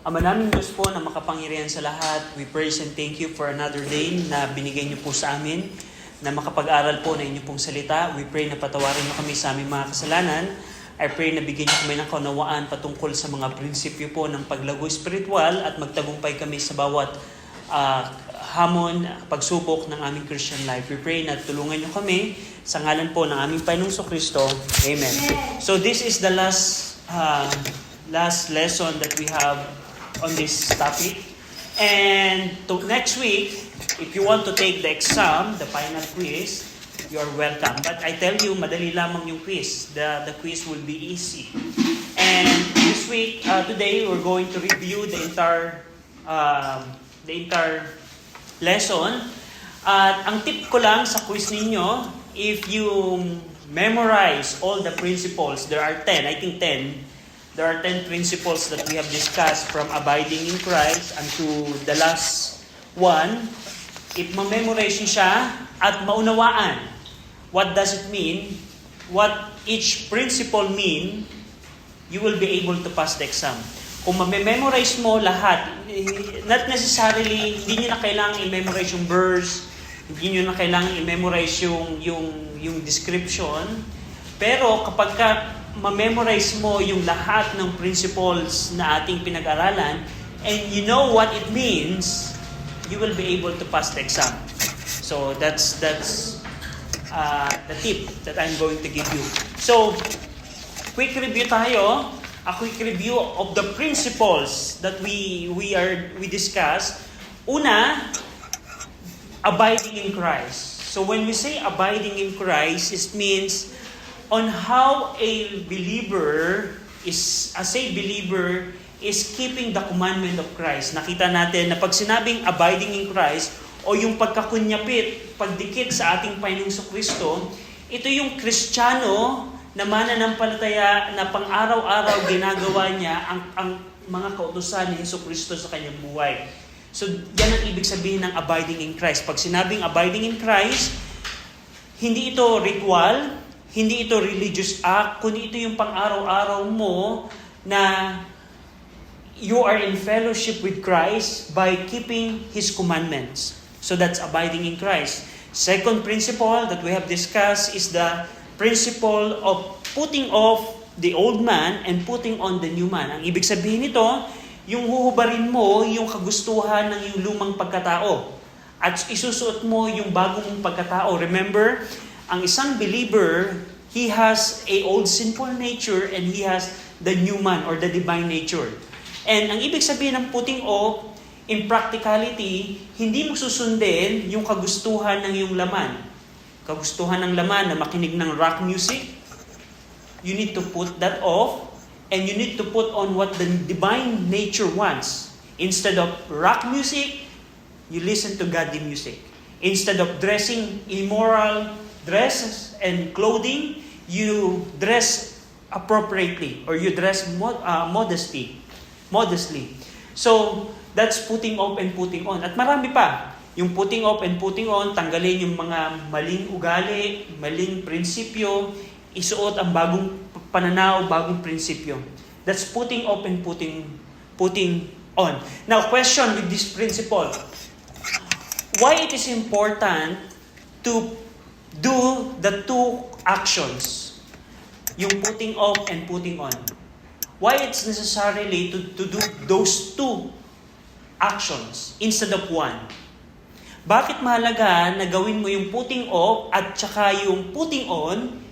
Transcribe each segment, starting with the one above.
Ama namin Diyos po na makapangyarihan sa lahat, we praise and thank you for another day na binigay niyo po sa amin, na makapag-aral po na inyo pong salita. We pray na patawarin niyo kami sa aming mga kasalanan. I pray na bigyan niyo kami ng kaunawaan patungkol sa mga prinsipyo po ng paglago espiritual at magtagumpay kami sa bawat hamon, pagsubok ng aming Christian life. We pray na tulungan niyo kami sa ngalan po ng aming Panginoong Kristo. Amen. So this is the last lesson that we have on this topic. And next week, if you want to take the exam, the final quiz, you are welcome. But I tell you, madali lamang yung quiz. The quiz will be easy. And this week, today, we're going to review the entire lesson. At ang tip ko lang sa quiz ninyo, if you memorize all the principles, there are 10, I think 10. There are 10 principles that we have discussed from abiding in Christ unto the last one. If ma-memorize niyo siya at maunawaan, what does it mean? What each principle mean? You will be able to pass the exam. Kung ma-memorize mo lahat, not necessarily, hindi niyo na kailangan i-memorize yung verse, hindi niyo na kailangan i-memorize yung description, pero kapag ka ma-memorize mo yung lahat ng principles na ating pinag-aralan, and you know what it means, you will be able to pass the exam. So that's the tip that I'm going to give you. So, quick review tayo. A quick review of the principles that we discussed. Una, abiding in Christ. So when we say abiding in Christ, it means on how a believer is keeping the commandment of Christ. Nakita natin na pag sinabing abiding in Christ o yung pagkakunyapit, pagdikit sa ating Panginoong Kristo, ito yung Kristiyano na mananampalataya na pang-araw-araw ginagawa niya ang mga kautusan ni Kristo sa kanyang buhay. So yan ang ibig sabihin ng abiding in Christ. Pag sinabing abiding in Christ, hindi ito ritual, hindi ito religious act, kundi ito yung pang-araw-araw mo na you are in fellowship with Christ by keeping His commandments. So that's abiding in Christ. Second principle that we have discussed is the principle of putting off the old man and putting on the new man. Ang ibig sabihin nito, yung huhubarin mo yung kagustuhan ng yung lumang pagkatao at isusuot mo yung bagong pagkatao. Remember, ang isang believer, he has a old sinful nature and he has the new man or the divine nature. And ang ibig sabihin ng putting off, in practicality, hindi mo susundin yung kagustuhan ng iyong laman. Kagustuhan ng laman na makinig ng rock music, you need to put that off and you need to put on what the divine nature wants. Instead of rock music, you listen to godly music. Instead of dressing immoral dresses and clothing, you dress appropriately or you dress modestly. So, that's putting off and putting on. At marami pa. Yung putting off and putting on, tanggalin yung mga maling ugali, maling prinsipyo, isuot ang bagong pananaw, bagong prinsipyo. That's putting off and putting on. Now, question with this principle. Why it is important to do the two actions? Yung putting off and putting on. Why it's necessarily to do those two actions instead of one? Bakit mahalaga na gawin mo yung putting off at saka yung putting on,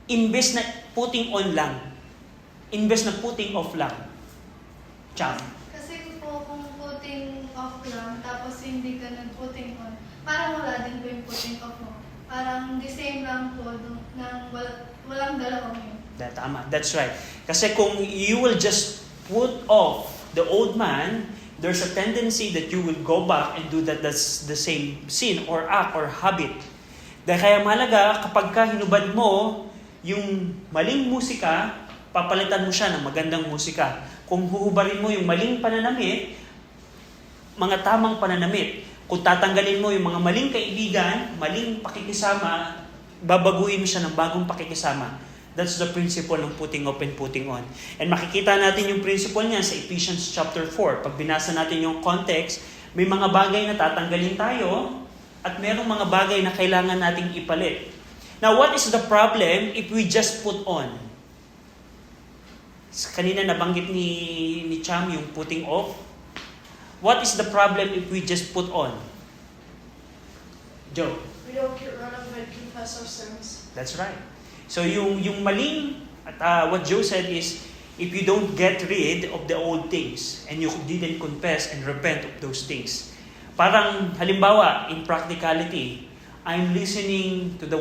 imbes na putting on lang? Imbes na putting off lang? Cham. Kasi po kung putting off lang, tapos hindi ka nag-putting on, parang wala din po yung putting off mo. Parang the same lang po nang walang dalawang yun. Tama, that's right. Kasi kung you will just put off the old man, there's a tendency that you will go back and do that's the same sin or act or habit. Dahil kaya mahalaga, kapag ka hinubad mo yung maling musika, papalitan mo siya ng magandang musika. Kung huhubarin mo yung maling pananamit, mga tamang pananamit. Kung tatanggalin mo yung mga maling kaibigan, maling pakikisama, babaguhin mo siya ng bagong pakikisama. That's the principle ng putting off and putting on. And makikita natin yung principle niya sa Ephesians chapter 4. Pag binasa natin yung context, may mga bagay na tatanggalin tayo at merong mga bagay na kailangan nating ipalit. Now, what is the problem if we just put on? Kanina nabanggit ni Cham yung putting off. What is the problem if we just put on? Joe? We don't get rid of it, confess our sins. That's right. So yung maling, what Joe said is, if you don't get rid of the old things and you didn't confess and repent of those things, parang halimbawa in practicality, I'm listening to the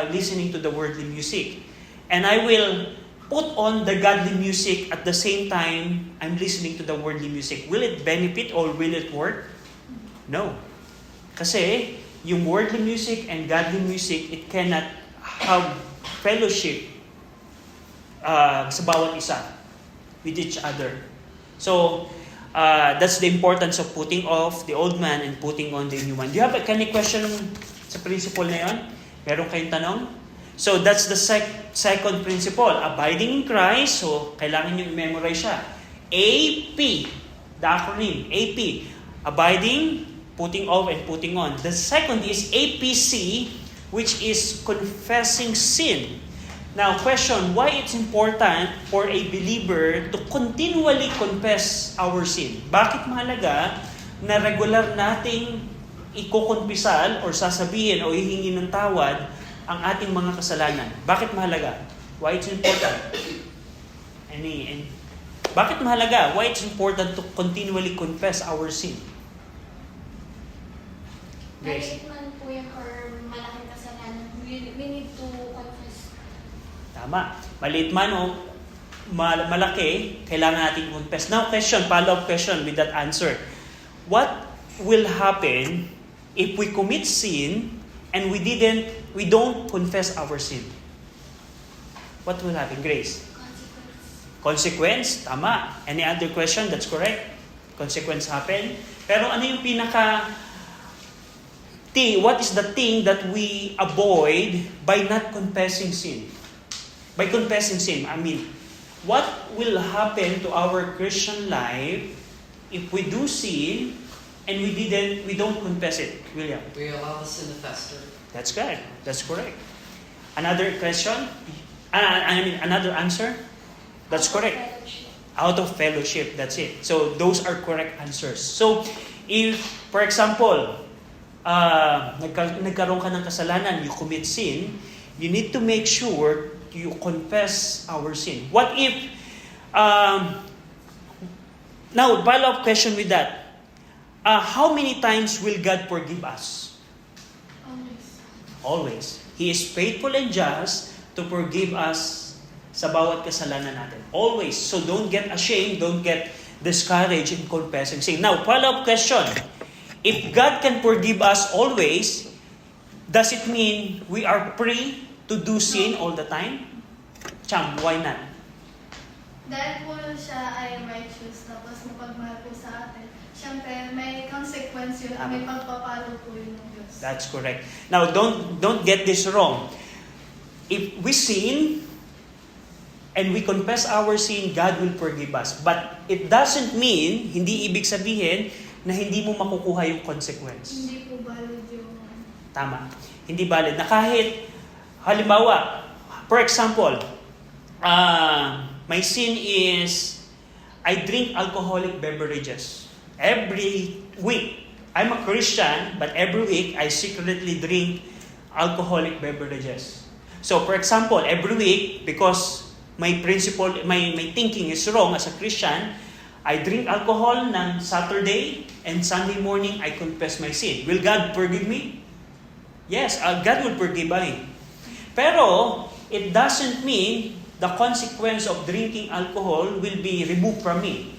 listening to the worldly music, and I will put on the godly music at the same time I'm listening to the worldly music. Will it benefit or will it work? No. Kasi yung worldly music and godly music, it cannot have fellowship sa bawat isa with each other. So, that's the importance of putting off the old man and putting on the new man. Do you have any question sa principle na yun? Meron kayong tanong? So, that's the second principle. Abiding in Christ. So, kailangan nyo i-memorize siya. AP. The acronym. AP. Abiding, putting off, and putting on. The second is APC, which is confessing sin. Now, question, why it's important for a believer to continually confess our sin? Bakit mahalaga na regular nating ikukumpisal or sasabihin o hihingi ng tawad ang ating mga kasalanan? Bakit mahalaga? Why it's important? Bakit mahalaga? Why it's important to continually confess our sin? Grace? Maliit man po yan or malaking kasalanan, we need to confess. Tama. Maliit man o malaki, kailangan natin confess. Now, follow-up question with that answer. What will happen if we commit sin and we don't confess our sin? What will happen, Grace? Consequence? Tama. Any other question? That's correct. Consequence happen. Pero ano yung what is the thing that we avoid by not confessing sin? By confessing sin, I mean, what will happen to our Christian life if we do sin and we don't confess it? William? We allow the sin to fester. That's correct. That's correct. Another question? Another answer? That's correct. Out of fellowship. That's it. So those are correct answers. So if, for example, nagkaroon ka ng kasalanan, you commit sin, you need to make sure you confess our sin. What if, now, follow-up question with that. How many times will God forgive us? Always. He is faithful and just to forgive us sa bawat kasalanan natin. Always. So don't get ashamed, don't get discouraged in confessing sin. Now, follow-up question. If God can forgive us always, does it mean we are free to do sin all the time? Cham, why not? Dahil po siya ay righteous, tapos mapagmahal po sa atin, syempre may consequence yun, may pagpapalo po yun ng Diyos. That's correct. Now, don't get this wrong. If we sin and we confess our sin, God will forgive us. But it doesn't mean, hindi ibig sabihin, na hindi mo makukuha yung consequence. Hindi po valid yung... Tama. Hindi valid. Na kahit, halimbawa, for example, my sin is, I drink alcoholic beverages. Every week, I'm a Christian, but every week, I secretly drink alcoholic beverages. So, for example, every week, because my principle, my thinking is wrong as a Christian, I drink alcohol ng Saturday and Sunday morning, I confess my sin. Will God forgive me? Yes, God will forgive me. Pero, it doesn't mean the consequence of drinking alcohol will be removed from me.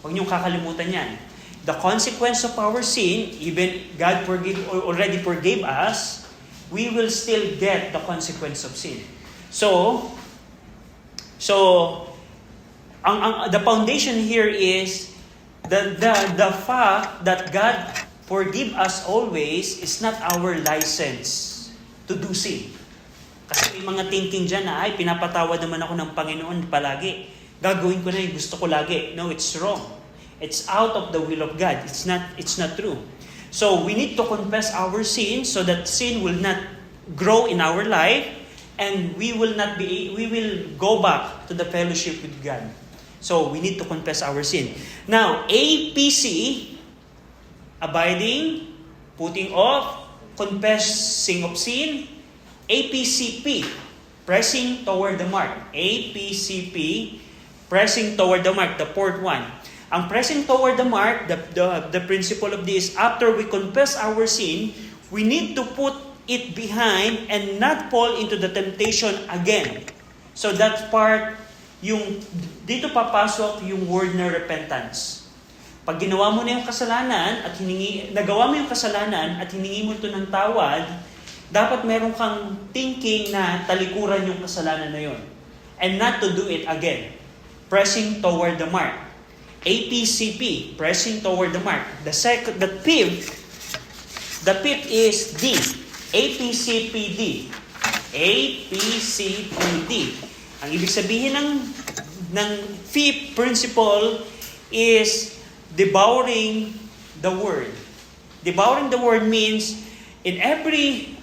Huwag niyong kakalimutan yan. The consequence of our sin, even God already forgave us, we will still get the consequence of sin. So the foundation here is the fact that God forgive us always is not our license to do sin. Kasi may mga thinking dyan na, ay, pinapatawad naman ako ng Panginoon palagi. Gagawin ko na yung gusto ko lagi. No, it's wrong. It's out of the will of God. It's not true. So, we need to confess our sin so that sin will not grow in our life and we will go back to the fellowship with God. So, we need to confess our sin. Now, APC, abiding, putting off, confessing of sin. APCP, pressing toward the mark. APCP, pressing toward the mark, the fourth one. Ang pressing toward the mark, the principle of this, after we confess our sin, we need to put it behind and not fall into the temptation again. So that part, dito papasok yung word na repentance. Pag ginawa mo na yung kasalanan at nagawa mo yung kasalanan at hiningi mo ito ng tawad, dapat meron kang thinking na talikuran yung kasalanan na yun. And not to do it again. Pressing toward the mark. APCP, pressing toward the mark. The fifth is D. APCPD. APCPD. Ang ibig sabihin ng fifth principle is devouring the word. Devouring the word means in every,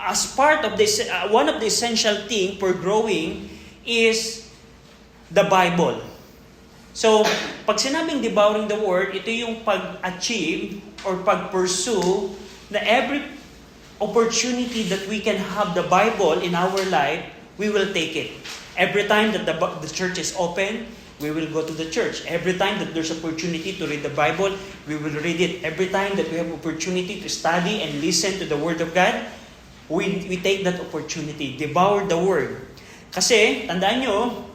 as part of this, one of the essential thing for growing is the Bible. So, pag sinabing devouring the word, ito yung pag-achieve or pag-pursue na every opportunity that we can have the Bible in our life, we will take it. Every time that the church is open, we will go to the church. Every time that there's opportunity to read the Bible, we will read it. Every time that we have opportunity to study and listen to the Word of God, we take that opportunity. Devour the Word. Kasi, tandaan nyo,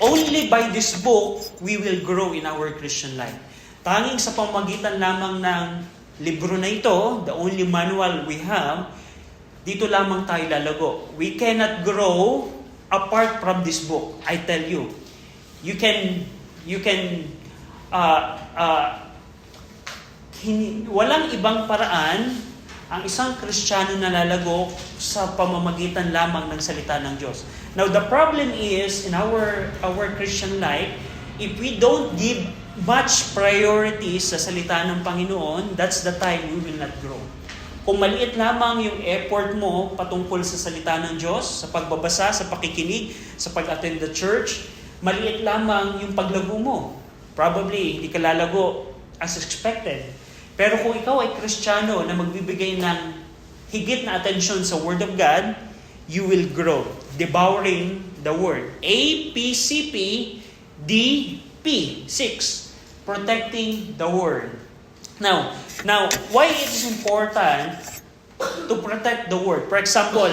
only by this book, we will grow in our Christian life. Tanging sa pamagitan lamang ng libro na ito, the only manual we have, dito lamang tayo lalago. We cannot grow apart from this book, I tell you. You can walang ibang paraan ang isang Kristiyano na lalago sa pamamagitan lamang ng salita ng Diyos. Now, the problem is, in our Christian life, if we don't give much priority sa salita ng Panginoon, that's the time we will not grow. Kung maliit lamang yung effort mo patungkol sa salita ng Diyos, sa pagbabasa, sa pakikinig, sa pag-attend the church, maliit lamang yung paglago mo. Probably, hindi ka lalago as expected. Pero kung ikaw ay Kristiyano na magbibigay ng higit na attention sa Word of God, you will grow. Devouring the Word. APCP, DP, 6. Protecting the Word. Now, why it is important to protect the Word? For example,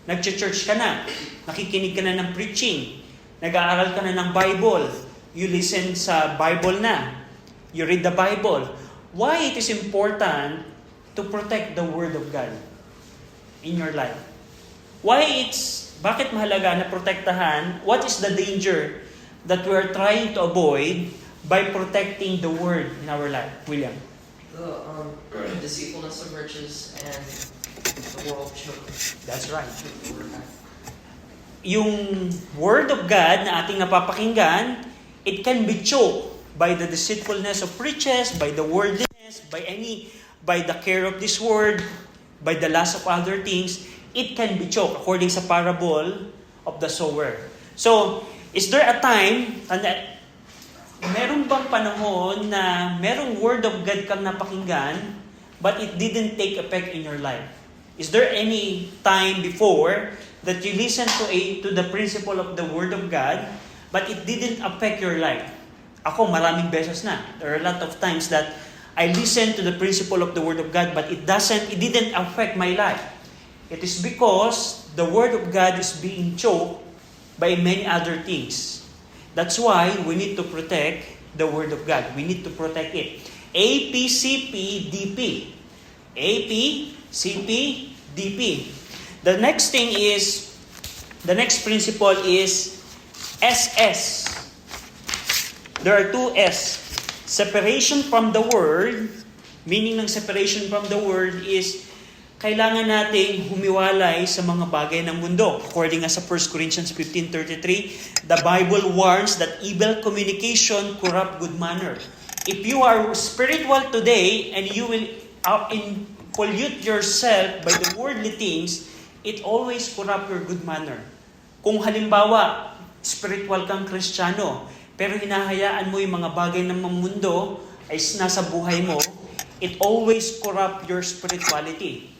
nag-church ka na, nakikinig ka na ng preaching, nag-aaral ka na ng Bible, you listen sa Bible na, you read the Bible. Why it is important to protect the Word of God in your life? Bakit mahalaga na protektahan? What is the danger that we are trying to avoid by protecting the Word in our life? William? The deceitfulness of riches and the world choke. That's right. Yung Word of God na ating napapakinggan, it can be choked by the deceitfulness of riches, by the worldliness, by the care of this world, by the lust of other things. It can be choked according sa parable of the sower. So, is there a time, meron bang panahon na merong Word of God kang napakinggan, but it didn't take effect in your life? Is there any time before that you listen to the principle of the Word of God, but it didn't affect your life? Ako, maraming beses na. There are a lot of times that I listen to the principle of the Word of God, but it didn't affect my life. It is because the Word of God is being choked by many other things. That's why we need to protect the Word of God. We need to protect it. APCPDP. APCPDP. The next principle is SS. There are two S. Separation from the Word, meaning ng separation from the Word is kailangan nating humiwalay sa mga bagay ng mundo. According sa 1 Corinthians 15:33, the Bible warns that evil communication corrupt good manner. If you are spiritual today and you will pollute yourself by the worldly things, it always corrupt your good manner. Kung halimbawa, spiritual kang Kristiyano, pero hinahayaan mo yung mga bagay ng mundo ay nasa buhay mo, it always corrupt your spirituality.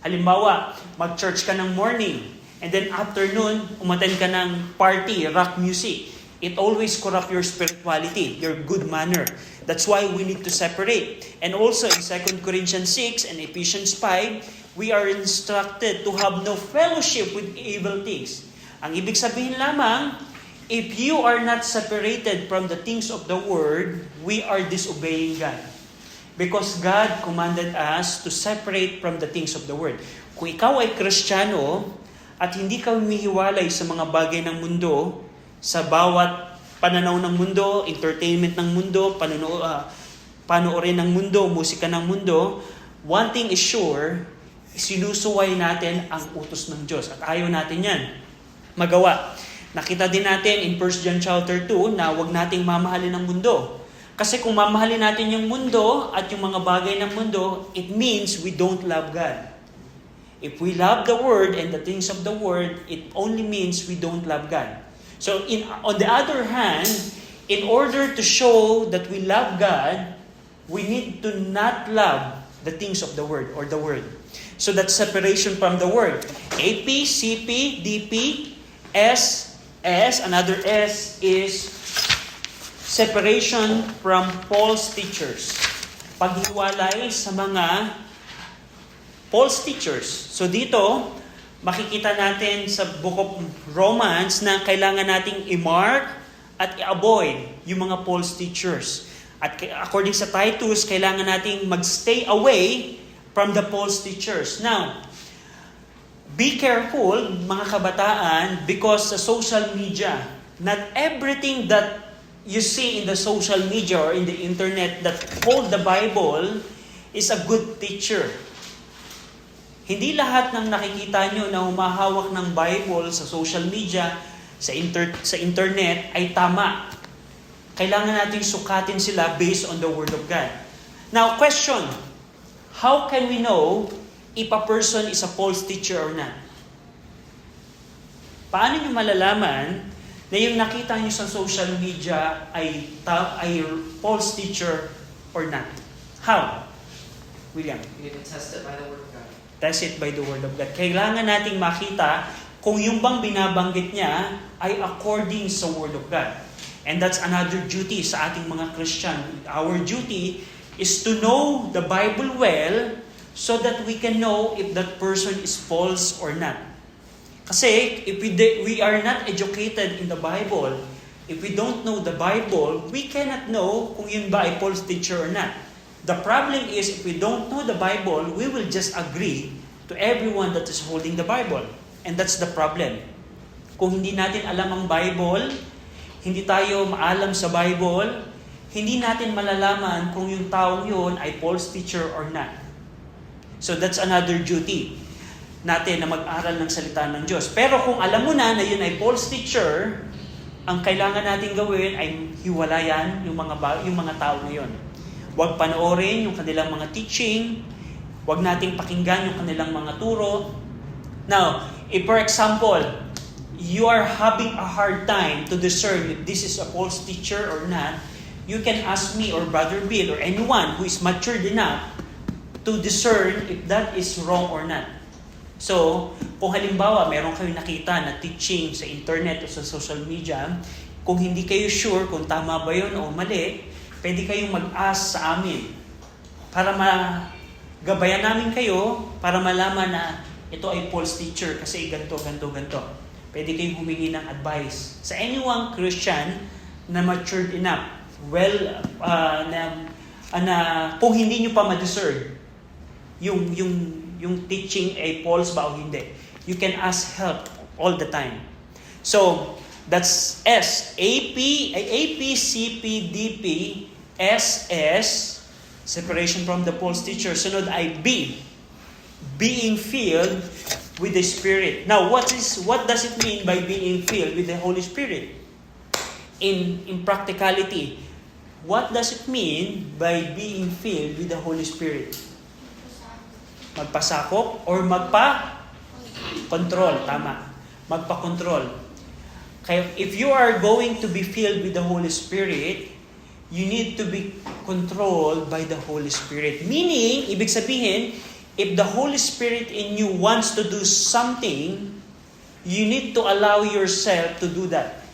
Halimbawa, mag-church ka ng morning, and then afternoon, umattend ka ng party, rock music. It always corrupt your spirituality, your good manner. That's why we need to separate. And also in 2 Corinthians 6 and Ephesians 5, we are instructed to have no fellowship with evil things. Ang ibig sabihin lamang, if you are not separated from the things of the world, we are disobeying God. Because God commanded us to separate from the things of the world. Kung ikaw ay Kristiyano at hindi ka humihiwalay sa mga bagay ng mundo, sa bawat pananaw ng mundo, entertainment ng mundo, panoorin ng mundo, musika ng mundo, one thing is sure, sinusuway natin ang utos ng Diyos. At ayaw natin yan magawa. Nakita din natin in 1 John chapter 2 na huwag nating mamahalin ang mundo. Kasi kung mamahalin natin yung mundo at yung mga bagay ng mundo, it means we don't love God. If we love the Word and the things of the Word, it only means we don't love God. So on the other hand, in order to show that we love God, we need to not love the things of the Word or the Word. So that's separation from the Word. AP, CP, DP, S, another S is separation from false teachers. Paghiwalay sa mga false teachers. So dito, makikita natin sa Book of Romans na kailangan nating i-mark at i-avoid yung mga false teachers. At according sa Titus, kailangan nating mag-stay away from the false teachers. Now, be careful mga kabataan because sa social media, not everything that you see in the social media or in the internet that hold the Bible is a good teacher. Hindi lahat ng nakikita nyo na humahawak ng Bible sa social media, sa internet ay tama. Kailangan nating sukatin sila based on the Word of God. Now, question, how can we know if a person is a false teacher or not? Paano nyo malalaman na yung nakita nyo sa social media ay false teacher or not? How? William? You need to test it by the Word of God. Test it by the Word of God. Kailangan nating makita kung yung bang binabanggit niya ay according sa Word of God. And that's another duty sa ating mga Christian. Our duty is to know the Bible well so that we can know if that person is false or not. Kasi if we are not educated in the Bible, if we don't know the Bible, we cannot know kung yun ba ay false teacher or not. The problem is if we don't know the Bible, we will just agree to everyone that is holding the Bible. And that's the problem. Kung hindi natin alam ang Bible, hindi tayo maalam sa Bible, hindi natin malalaman kung yung taong yun ay false teacher or not. So that's another duty natin na mag-aral ng salita ng Diyos. Pero kung alam mo na yun ay false teacher, ang kailangan natin gawin ay hiwalayan yung mga tao na yun. Huwag panoorin yung kanilang mga teaching, huwag nating pakinggan yung kanilang mga turo. Now, if for example, you are having a hard time to discern if this is a false teacher or not, you can ask me or Brother Bill or anyone who is matured enough to discern if that is wrong or not. So, kung halimbawa meron kayo nakita na teaching sa internet o sa social media, kung hindi kayo sure kung tama ba yun o mali, pwede kayong mag-ask sa amin para magabayan namin kayo para malaman na ito ay false teacher kasi ganito. Pwede kayong humingi ng advice sa anyone Christian na matured enough. Well, kung hindi nyo pa ma-discern yung teaching ay false ba o hindi. You can ask help all the time. So, that's S. AP, CP, DP, SS, separation from the false teacher. Sunod ay B. being filled with the Spirit. Now, what does it mean by being filled with the Holy Spirit? In practicality, what does it mean by being filled with the Holy Spirit? Magpasakop or magpa-control? Tama. Magpa-control. Kaya if you are going to be filled with the Holy Spirit, you need to be controlled by the Holy Spirit. Meaning, ibig sabihin, if the Holy Spirit in you wants to do something, you need to allow yourself to do that.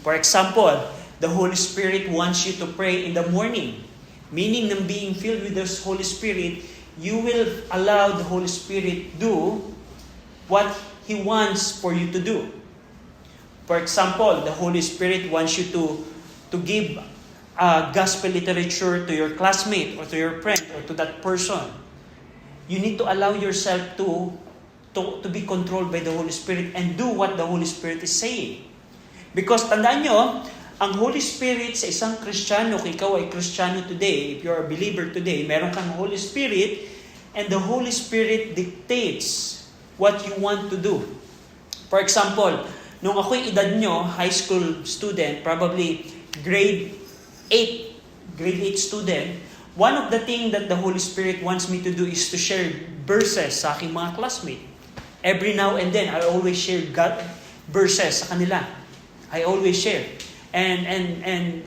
For example, the Holy Spirit wants you to pray in the morning. Meaning, ng being filled with the Holy Spirit, you will allow the Holy Spirit do what He wants for you to do. For example, the Holy Spirit wants you to give gospel literature to your classmate or to your friend or to that person. You need to allow yourself to be controlled by the Holy Spirit and do what the Holy Spirit is saying. Because tandaan nyo, ang Holy Spirit sa isang Kristiyano, kung ikaw ay Kristiyano today, if you are a believer today, meron kang Holy Spirit, and the Holy Spirit dictates what you want to do. For example, nung ako'y edad nyo, high school student, probably grade 8 student, one of the things that the Holy Spirit wants me to do is to share verses sa aking mga classmates. Every now and then, I always share God verses sa kanila. I always share. And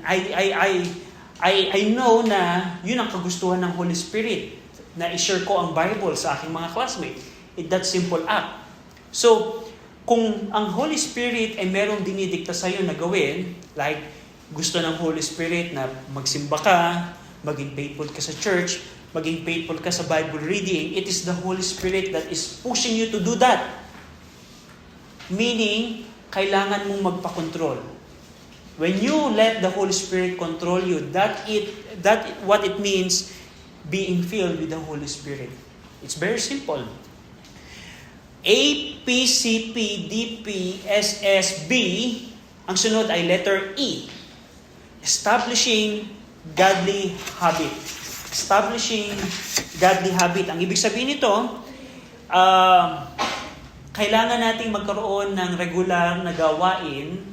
I know na yun ang kagustuhan ng Holy Spirit, na i-share ko ang Bible sa aking mga classmates. It's that simple act. So, kung ang Holy Spirit ay merong dinidikta sa iyo na gawin, like gusto ng Holy Spirit na magsimba ka, maging faithful ka sa church, maging faithful ka sa Bible reading, it is the Holy Spirit that is pushing you to do that. Meaning, kailangan mong magpa-control. When you let the Holy Spirit control you, that what it means being filled with the Holy Spirit. It's very simple. A, P, C, P, D, P, S, S, B. Ang sunod ay letter E. Establishing godly habit. Establishing godly habit. Ang ibig sabihin nito, kailangan nating magkaroon ng regular na gawain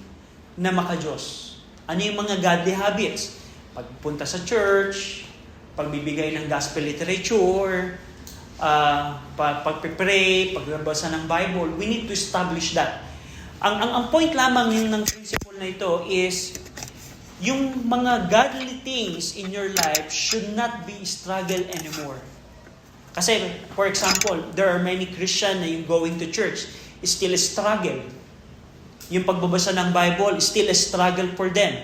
na maka-Diyos. Ano yung mga godly habits? Pagpunta sa church, pagbibigay ng gospel literature, pagpipray, pagbabasa ng Bible, we need to establish that. Ang point lamang yun ng principle na ito is, yung mga godly things in your life should not be struggle anymore. Kasi, for example, there are many Christian na yung going to church is still a struggle. Yung pagbabasa ng Bible is still a struggle for them.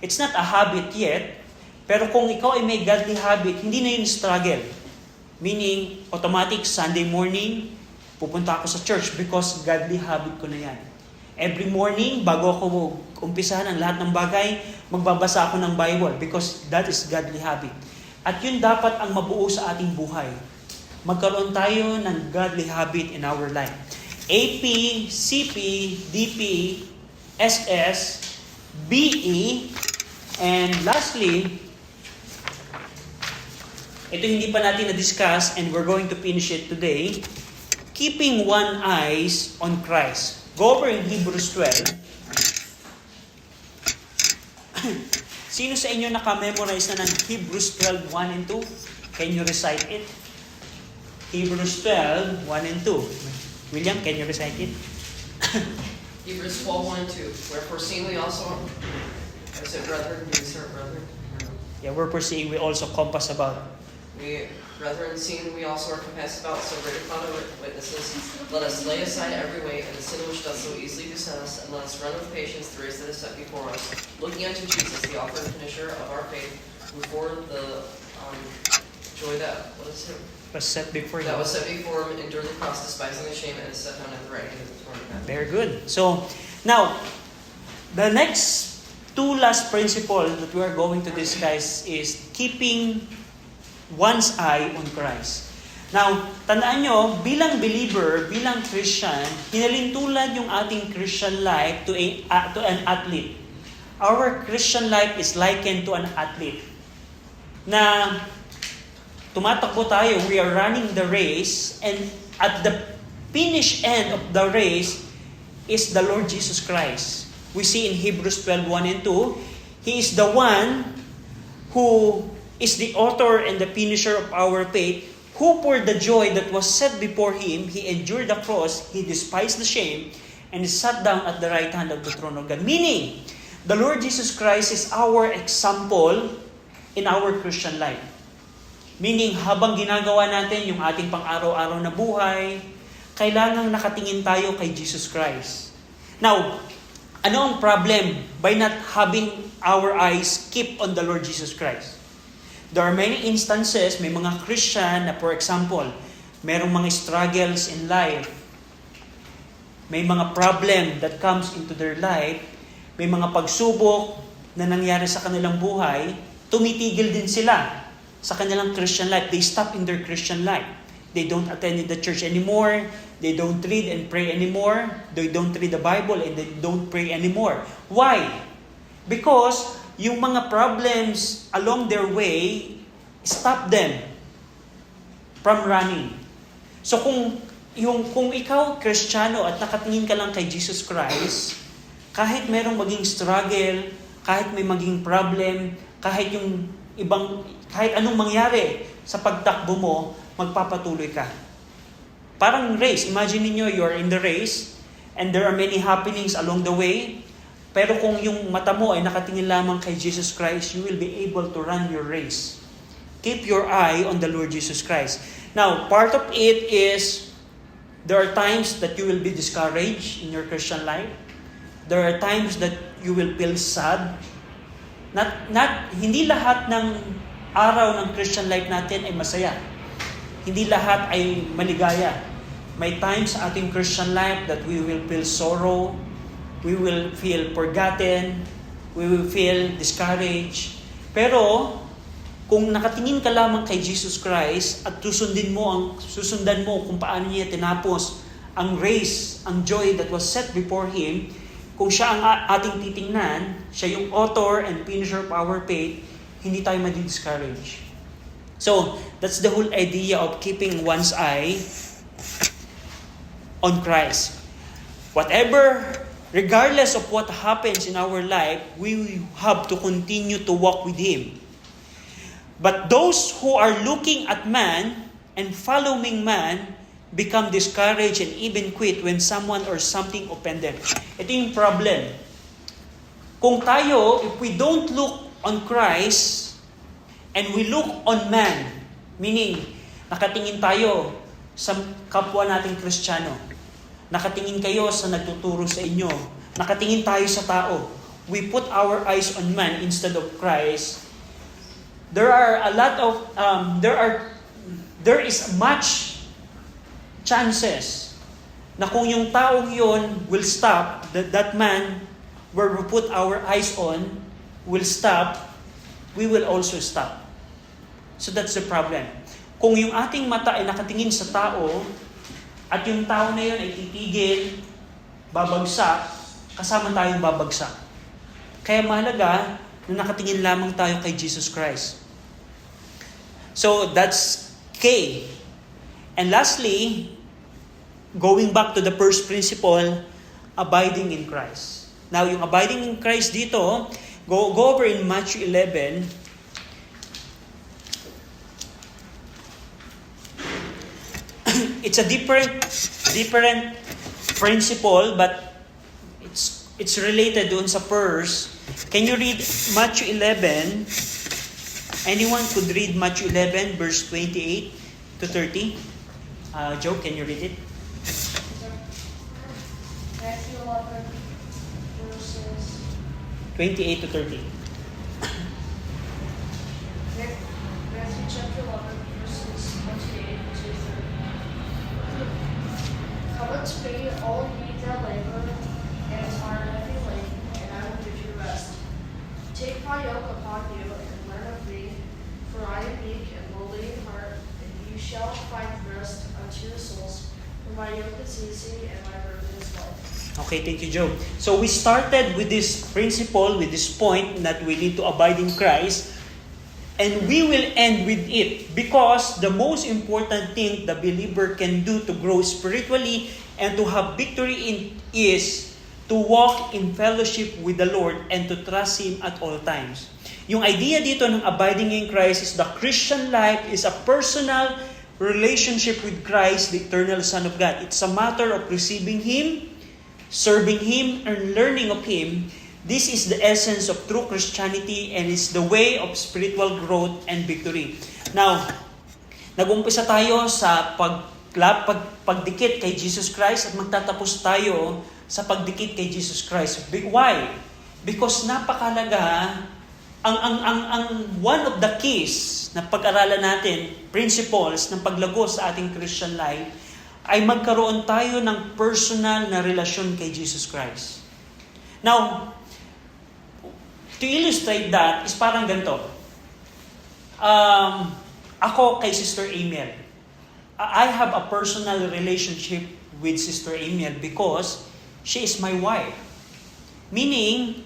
It's not a habit yet, pero kung ikaw ay may godly habit, hindi na yun struggle. Meaning, automatic, Sunday morning, pupunta ako sa church because godly habit ko na yan. Every morning, bago ako umpisahan ang lahat ng bagay, magbabasa ako ng Bible because that is godly habit. At yun dapat ang mabuo sa ating buhay. Magkaroon tayo ng godly habit in our life. AP, CP, DP, SS, BE, and lastly, ito hindi pa natin na-discuss and we're going to finish it today, keeping one eyes on Christ. Go over in Hebrews 12. Sino sa inyo naka-memorize na ng Hebrews 12, 1 and 2? Can you recite it? Hebrews 12, 1 and 2. William, can you recite it? Hebrews 12, 1 and 2. Wherefore, seeing we also, I said, brethren, do we start, brethren? Yeah, we're foreseeing we also compass about. We, brethren, seeing we also are compassed about so great a cloud of witnesses, let us lay aside every weight and the sin which doth so easily beset us, and let us run with patience the race that is set before us, looking unto Jesus, the author and finisher of our faith, who for the joy that Was set before you. that was set before him, endured the cross, despising the shame, and is set down at the right hand of the throne of God. Very good. So, now, the next two last principles that we are going to discuss is keeping one's eye on Christ. Now, tandaan nyo, bilang believer, bilang Christian, hinalintulad yung ating Christian life to an athlete. Our Christian life is likened to an athlete. Na tumatakbo tayo, we are running the race, and at the finish end of the race is the Lord Jesus Christ. We see in Hebrews 12:1 and 2, He is the one who is the author and the finisher of our faith, who for the joy that was set before Him, He endured the cross, He despised the shame, and is sat down at the right hand of the throne of God. Meaning, the Lord Jesus Christ is our example in our Christian life. Meaning, habang ginagawa natin yung ating pang-araw-araw na buhay, kailangang nakatingin tayo kay Jesus Christ. Now, ano ang problem by not having our eyes keep on the Lord Jesus Christ? There are many instances, may mga Christian na, for example, merong mga struggles in life, may mga problem that comes into their life, may mga pagsubok na nangyari sa kanilang buhay, tumitigil din sila sa kanilang Christian life. They stop in their Christian life. They don't attend in the church anymore. They don't read and pray anymore. They don't read the Bible and they don't pray anymore. Why? Because yung mga problems along their way stop them from running. So kung ikaw Kristiyano at nakatingin ka lang kay Jesus Christ, kahit merong maging struggle, kahit may maging problem, kahit anong mangyari sa pagtakbo mo, magpapatuloy ka. Parang race. Imagine niyo you're in the race and there are many happenings along the way. Pero kung yung mata mo ay nakatingin lamang kay Jesus Christ, you will be able to run your race. Keep your eye on the Lord Jesus Christ. Now, part of it is there are times that you will be discouraged in your Christian life. There are times that you will feel sad. Hindi lahat ng araw ng Christian life natin ay masaya. Hindi lahat ay maligaya. May times sa ating Christian life that we will feel sorrow, we will feel forgotten, we will feel discouraged. Pero kung nakatingin ka lamang kay Jesus Christ at susundan mo kung paano niya tinapos ang race, ang joy that was set before Him, kung siya ang ating titingnan, siya yung author and finisher of our faith, hindi tayo madi-discourage. So, that's the whole idea of keeping one's eye on Christ. Regardless of what happens in our life, we have to continue to walk with Him. But those who are looking at man and following man become discouraged and even quit when someone or something offend them. Ito yung problem. Kung tayo, if we don't look on Christ and we look on man, meaning nakatingin tayo sa kapwa nating Kristiyano, nakatingin kayo sa nagtuturo sa inyo, nakatingin tayo sa tao, we put our eyes on man instead of Christ, there is much chances na kung yung taong yon will stop, that man where we put our eyes on will stop, we will also stop. So that's the problem. Kung yung ating mata ay nakatingin sa tao at yung tao na yon ay titigil, babagsak, kasama tayong babagsak. Kaya mahalaga na nakatingin lamang tayo kay Jesus Christ. So that's K. And lastly, going back to the first principle, abiding in Christ. Now, yung abiding in Christ dito, go over in Matthew 11. It's a different principle, but it's related doon sa verse. Can you read Matthew 11? Anyone could read Matthew 11, verse 28 to 30? Joe, can you read it? Matthew 11, verses 28 to 30. Matthew chapter 11, verses 28 to 30. Come unto me, all ye that labor and are heavy laden, and I will give you rest. Take my yoke upon you and learn of me, for I am meek and lowly in heart, and you shall find rest unto your souls. For my yoke is easy and my burden is light. Okay, thank you, Joe. So we started with this principle, with this point that we need to abide in Christ. And we will end with it because the most important thing the believer can do to grow spiritually and to have victory is to walk in fellowship with the Lord and to trust Him at all times. Yung idea dito ng abiding in Christ is the Christian life is a personal relationship with Christ, the eternal Son of God. It's a matter of receiving Him, serving Him, and learning of Him. This is the essence of true Christianity and is the way of spiritual growth and victory. Now, nag-umpisa tayo sa pagdikit kay Jesus Christ at magtatapos tayo sa pagdikit kay Jesus Christ. Why? Because napakalaga ang one of the keys na pag-aralan natin, principles ng paglago sa ating Christian life, ay magkaroon tayo ng personal na relasyon kay Jesus Christ. Now, to illustrate that is parang ganito. Ako kay Sister Amiel. I have a personal relationship with Sister Amiel because she is my wife. Meaning,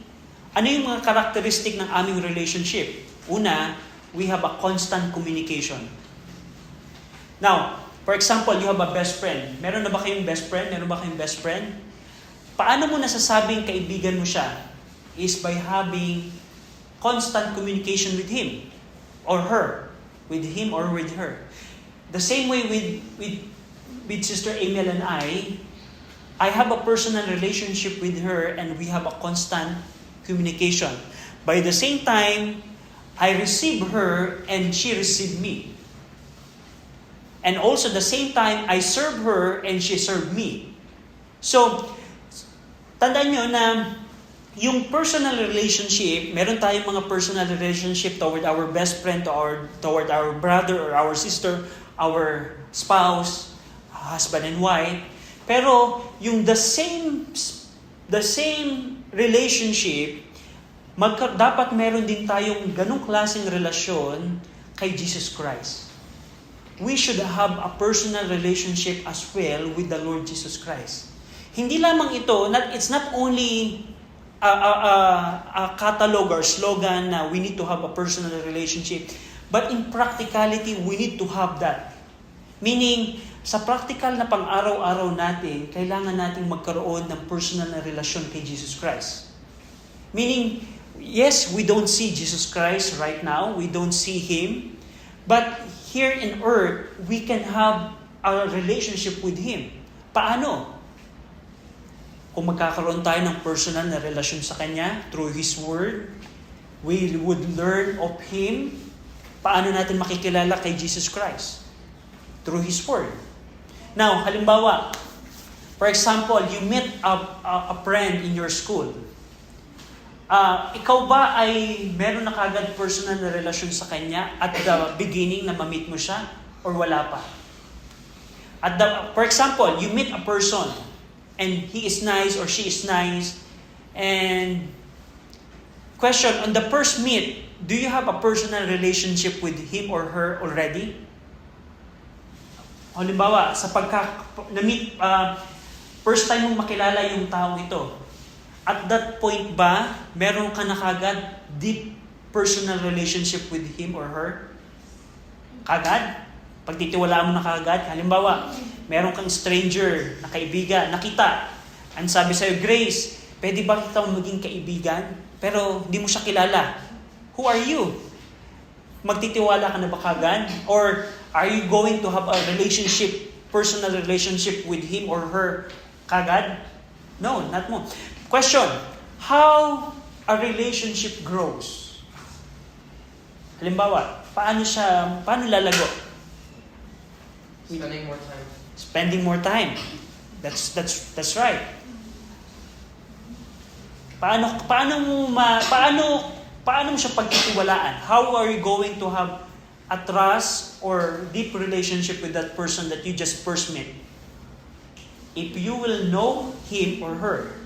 ano yung mga karakteristik ng aming relationship? Una, we have a constant communication. Now, for example, you have a best friend. Meron na ba kayong best friend? Meron ba kayong best friend? Paano mo nasasabing kaibigan mo siya? Is by having constant communication with him or her, with him or with her. The same way with Sister Amiel and I have a personal relationship with her and we have a constant communication. By the same time, I receive her and she received me. And also the same time, I serve her and she served me. So, tandaan nyo na yung personal relationship, meron tayong mga personal relationship toward our best friend, toward our brother or our sister, our spouse, husband and wife. Pero yung the same relationship, dapat meron din tayong ganong klaseng relasyon kay Jesus Christ. We should have a personal relationship as well with the Lord Jesus Christ. Hindi lamang ito, it's not only a catalog or slogan na we need to have a personal relationship, but in practicality, we need to have that. Meaning, sa practical na pang-araw-araw natin, kailangan nating magkaroon ng personal na relasyon kay Jesus Christ. Meaning, yes, we don't see Jesus Christ right now, we don't see Him, but here in earth, we can have a relationship with Him. Paano? Kung magkakaroon tayo ng personal na relasyon sa Kanya through His Word, we would learn of Him. Paano natin makikilala kay Jesus Christ? Through His Word. Now, halimbawa, for example, you meet a friend in your school. Ikaw ba ay meron na kagad personal na relasyon sa Kanya at the beginning na ma-meet mo siya? Or wala pa? For example, you meet a person and he is nice or she is nice. And question, on the first meet, do you have a personal relationship with him or her already? Halimbawa, sa na-meet, first time mong makilala yung taong ito. At that point ba, meron ka na kagad deep personal relationship with him or her? Kagad? Pagtitiwalaan mo na kagad? Halimbawa, meron kang stranger na kaibigan, nakita. Ang sabi sa'yo, Grace, pwede ba kita maging kaibigan? Pero hindi mo siya kilala. Who are you? Magtitiwala ka na ba kagad? Or are you going to have a relationship, personal relationship with him or her kagad? No, not mo. Question, how a relationship grows? Halimbawa, paano lalago? Spending more time. Spending more time. That's right. Paano mo siya pagtitiwalaan? How are you going to have a trust or deep relationship with that person that you just first met? If you will know him or her.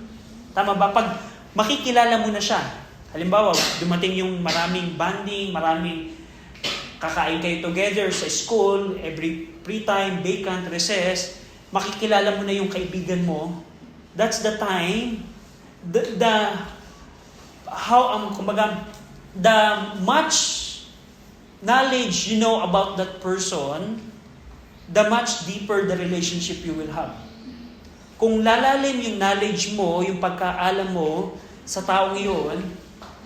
Tama ba? Pag makikilala mo na siya, halimbawa, dumating yung maraming bonding, maraming kakain kayo together sa school, every free time, vacant, recess, makikilala mo na yung kaibigan mo, that's the time, the much knowledge you know about that person, the much deeper the relationship you will have. Kung lalalim yung knowledge mo, yung pagkaalam mo sa taong iyon,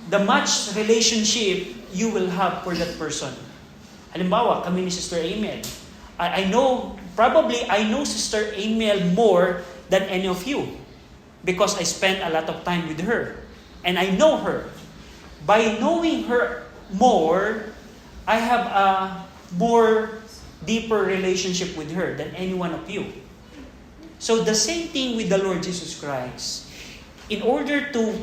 the much relationship you will have for that person. Halimbawa, kami ni Sister Amel. I know Sister Amel more than any of you because I spent a lot of time with her. And I know her. By knowing her more, I have a more deeper relationship with her than any one of you. So the same thing with the Lord Jesus Christ. In order to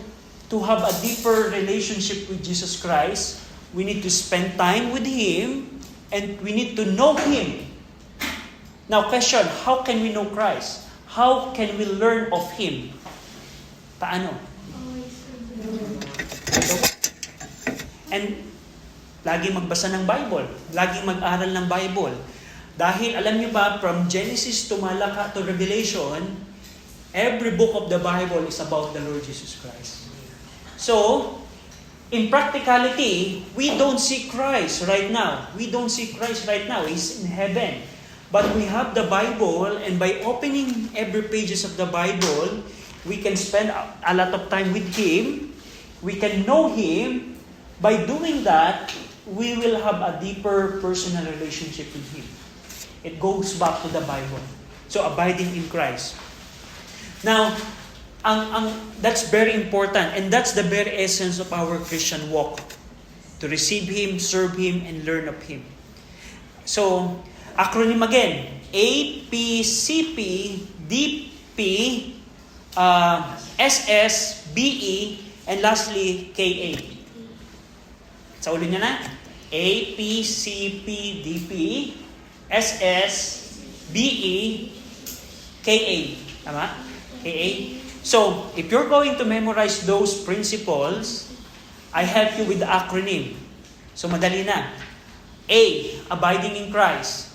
have a deeper relationship with Jesus Christ, we need to spend time with Him and we need to know Him. Now question, how can we know Christ? How can we learn of Him? Paano? And lagi magbasa ng Bible, lagi mag-aral ng Bible. Dahil alam niyo ba, from Genesis to Malacca to Revelation, every book of the Bible is about the Lord Jesus Christ. So, in practicality, we don't see Christ right now. We don't see Christ right now. He's in heaven. But we have the Bible, and by opening every pages of the Bible, we can spend a lot of time with Him. We can know Him. By doing that, we will have a deeper personal relationship with Him. It goes back to the Bible. So, abiding in Christ. Now, that's very important, and that's the very essence of our Christian walk. To receive Him, serve Him, and learn of Him. So, acronym again. APCP, DP, SS, BE, and lastly, KA. Sa ulo niya na. A, P, C, P, D, P, SS, BE, KA. Tama? KA. So, if you're going to memorize those principles, I help you with the acronym. So, madali na. A, abiding in Christ.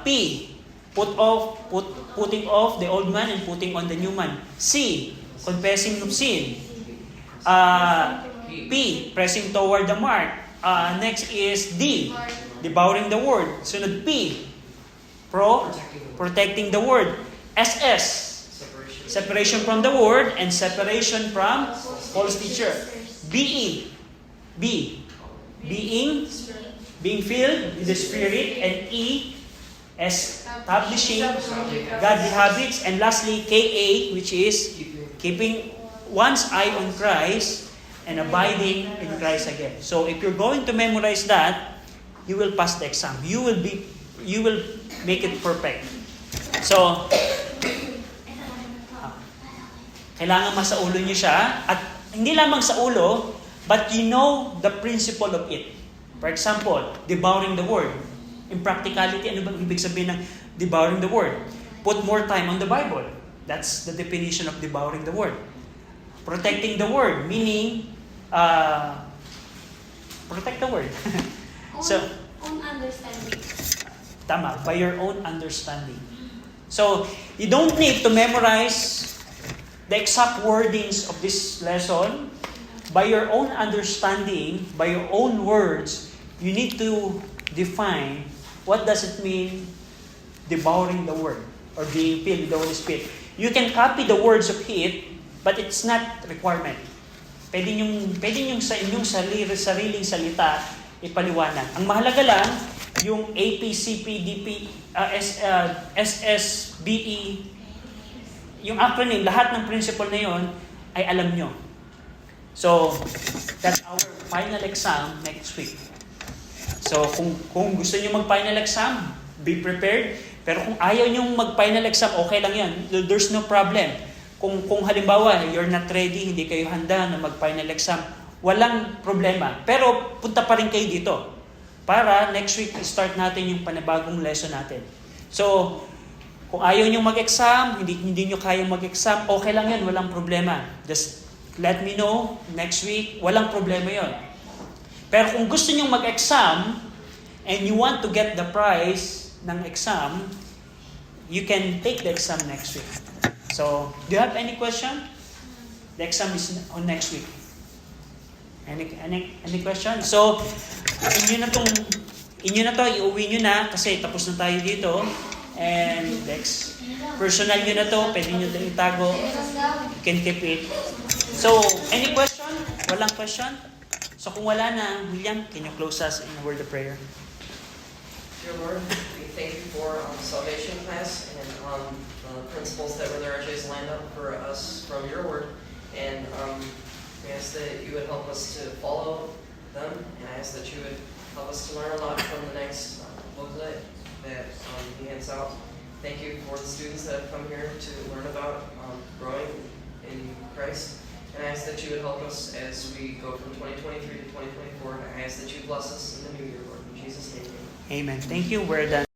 P, putting off the old man and putting on the new man. C, confessing of sin. P, pressing toward the mark. Next is D, devouring the word. Sunod P, protecting the word. SS, separation from the word and separation from false teacher. BE, B, being filled with the Spirit, and E, establishing godly habits, and lastly KA, which is keeping one's eye on Christ and abiding in Christ again. So if you're going to memorize that, you will pass the exam. You will make it perfect. So kailangan masaulo niyo siya, at hindi lamang sa ulo, but you know the principle of it. For example, devouring the word. In practicality, ano bang ibig sabihin ng devouring the word? Put more time on the Bible. That's the definition of devouring the word. Protecting the word, meaning protect the word. Own understanding. Tama, by your own understanding. So, you don't need to memorize the exact wordings of this lesson. By your own understanding, by your own words, you need to define what does it mean devouring the word or being filled with the Holy Spirit. You can copy the words of it, but it's not requirement. Pwede yung sa inyong sariling salita ipaliwanag. Ang mahalaga lang, yung APCPDP, SSBE, yung acronym, lahat ng principle na yon ay alam nyo. So, that's our final exam next week. So, kung gusto nyo mag-final exam, be prepared. Pero kung ayaw nyo mag-final exam, okay lang yan. There's no problem. Kung halimbawa, you're not ready, hindi kayo handa na mag-final exam, walang problema. Pero punta pa rin kayo dito para next week start natin yung panibagong lesson natin. So, kung ayaw nyo mag-exam, hindi nyo kaya mag-exam, okay lang yan, walang problema. Just let me know next week, walang problema yon. Pero kung gusto nyo mag-exam and you want to get the prize ng exam, you can take the exam next week. So, do you have any question? The exam is on next week. Any question? So, inyo na to, iuwi nyo na kasi tapos na tayo dito. And next, personal nyo na to, pwede nyo din itago. You can keep it. So, any question? Walang question? So kung wala na, William, can you close us in a word of prayer? Dear Lord, we thank you for salvation class and the principles that Brother RJ's lined up for us from your word. And we ask that you would help us to follow them, and I ask that you would help us to learn a lot from the next booklet that he hands out. Thank you for the students that have come here to learn about growing in Christ. And I ask that you would help us as we go from 2023 to 2024. I ask that you bless us in the new year, Lord. In Jesus' name, amen. Amen. Thank you. We're done.